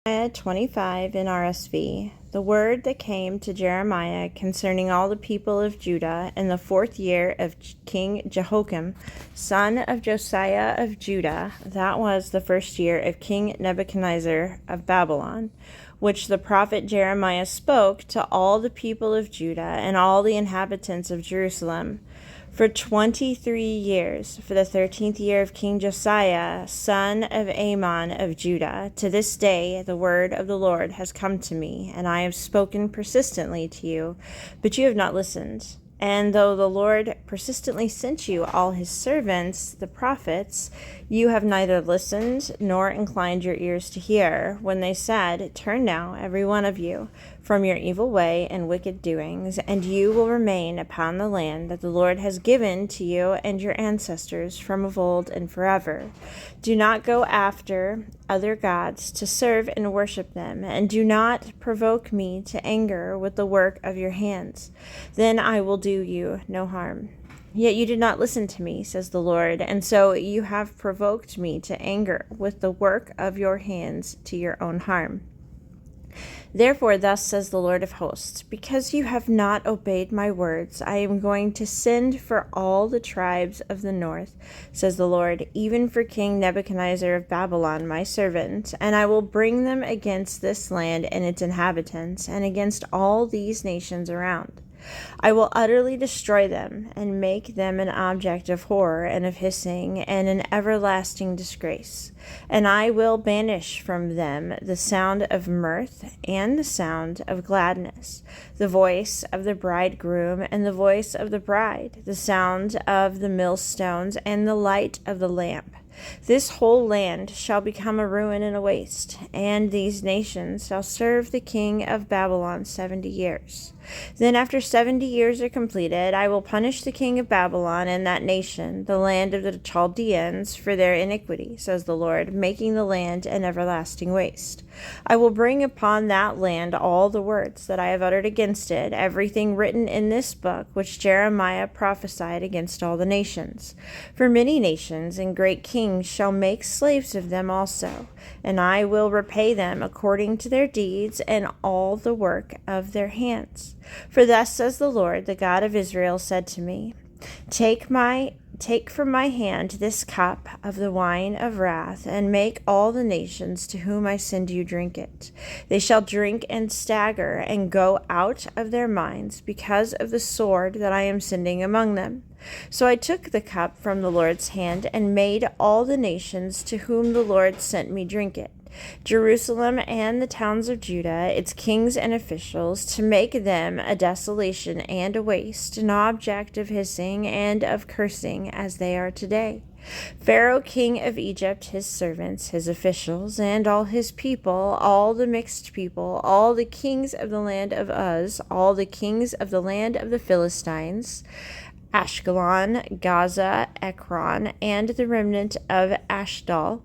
Jeremiah 25 NRSV. The word that came to Jeremiah concerning all the people of Judah in the 4th year of King Jehoiakim, son of Josiah of Judah, that was the 1st year of King Nebuchadnezzar of Babylon, which the prophet Jeremiah spoke to all the people of Judah and all the inhabitants of Jerusalem. For 23 years, for the 13th year of King Josiah, son of Amon of Judah, to this day the word of the Lord has come to me, and I have spoken persistently to you, but you have not listened. And though the Lord persistently sent you all his servants, the prophets, you have neither listened nor inclined your ears to hear, when they said, Turn now, every one of you, from your evil way and wicked doings, and you will remain upon the land that the Lord has given to you and your ancestors from of old and forever. Do not go after other gods to serve and worship them, and do not provoke me to anger with the work of your hands. Then I will do you no harm. Yet you did not listen to me, says the Lord, and so you have provoked me to anger with the work of your hands to your own harm. Therefore, thus says the Lord of hosts, because you have not obeyed my words, I am going to send for all the tribes of the north, says the Lord, even for King Nebuchadnezzar of Babylon, my servant, and I will bring them against this land and its inhabitants, and against all these nations around. I will utterly destroy them and make them an object of horror and of hissing and an everlasting disgrace. And I will banish from them the sound of mirth and the sound of gladness, the voice of the bridegroom and the voice of the bride, the sound of the millstones and the light of the lamp. This whole land shall become a ruin and a waste, and these nations shall serve the king of Babylon 70 years. Then after 70 years are completed, I will punish the king of Babylon and that nation, the land of the Chaldeans, for their iniquity, says the Lord, making the land an everlasting waste. I will bring upon that land all the words that I have uttered against it, everything written in this book which Jeremiah prophesied against all the nations. For many nations and great kings shall make slaves of them also, and I will repay them according to their deeds and all the work of their hands. For thus says the Lord, the God of Israel, said to me, Take from my hand this cup of the wine of wrath, and make all the nations to whom I send you drink it. They shall drink and stagger and go out of their minds because of the sword that I am sending among them. So I took the cup from the Lord's hand and made all the nations to whom the Lord sent me drink it. Jerusalem and the towns of Judah, its kings and officials, to make them a desolation and a waste, an object of hissing and of cursing as they are today. Pharaoh king of Egypt, his servants, his officials, and all his people, all the mixed people, all the kings of the land of Uz, all the kings of the land of the Philistines, Ashkelon, Gaza, Ekron, and the remnant of Ashdod,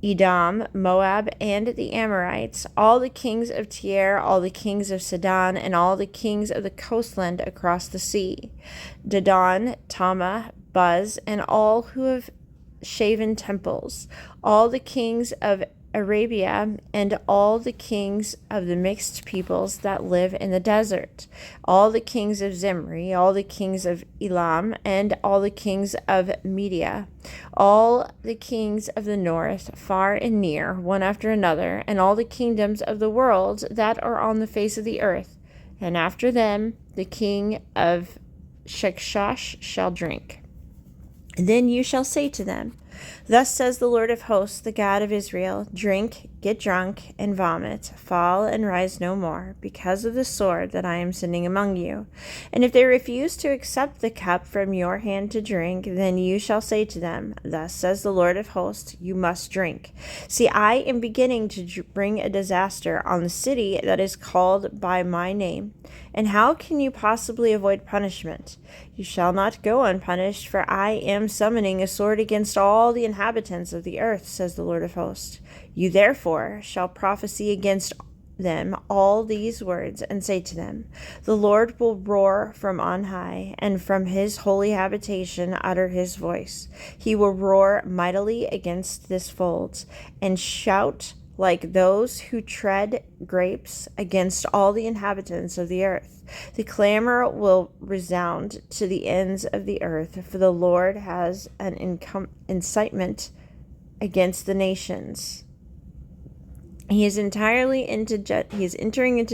Edom, Moab, and the Amorites, all the kings of Tyre, all the kings of Sidon, and all the kings of the coastland across the sea, Dedan, Tamah, Buz, and all who have shaven temples, all the kings of Arabia, and all the kings of the mixed peoples that live in the desert, all the kings of Zimri, all the kings of Elam, and all the kings of Media, all the kings of the north, far and near, one after another, and all the kingdoms of the world that are on the face of the earth. And after them the king of Shexash shall drink. Then you shall say to them, Thus says the Lord of hosts, the God of Israel, Drink, get drunk, and vomit, fall and rise no more, because of the sword that I am sending among you. And if they refuse to accept the cup from your hand to drink, then you shall say to them, Thus says the Lord of hosts, you must drink. See, I am beginning to bring a disaster on the city that is called by my name. And how can you possibly avoid punishment? You shall not go unpunished, for I am summoning a sword against all the inhabitants of the earth, says the Lord of hosts. You therefore shall prophesy against them all these words, and say to them, The Lord will roar from on high, and from his holy habitation utter his voice. He will roar mightily against this fold, and shout like those who tread grapes against all the inhabitants of the earth. The clamor will resound to the ends of the earth, for the Lord has an incitement against the nations. He is entering into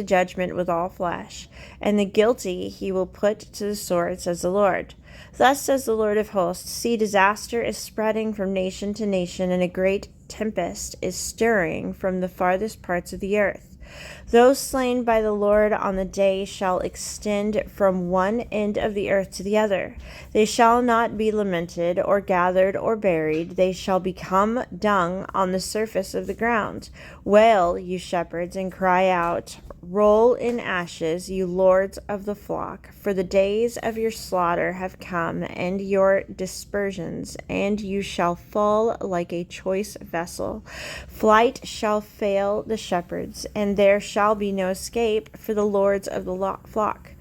judgment with all flesh, and the guilty he will put to the sword, says the Lord. Thus says the Lord of hosts, see, disaster is spreading from nation to nation, and a great tempest is stirring from the farthest parts of the earth. Those slain by the Lord on the day shall extend from one end of the earth to the other. They shall not be lamented, or gathered, or buried. They shall become dung on the surface of the ground. Wail, you shepherds, and cry out. Roll in ashes, you lords of the flock, for the days of your slaughter have come, and your dispersions, and you shall fall like a choice vessel. Flight shall fail the shepherds, and there shall be no escape for the lords of the flock.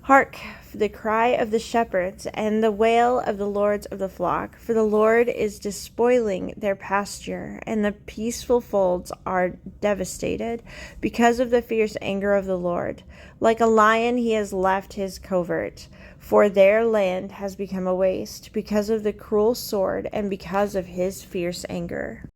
Hark, for the cry of the shepherds and the wail of the lords of the flock, for the Lord is despoiling their pasture, and the peaceful folds are devastated because of the fierce anger of the Lord. Like a lion he has left his covert, for their land has become a waste because of the cruel sword and because of his fierce anger.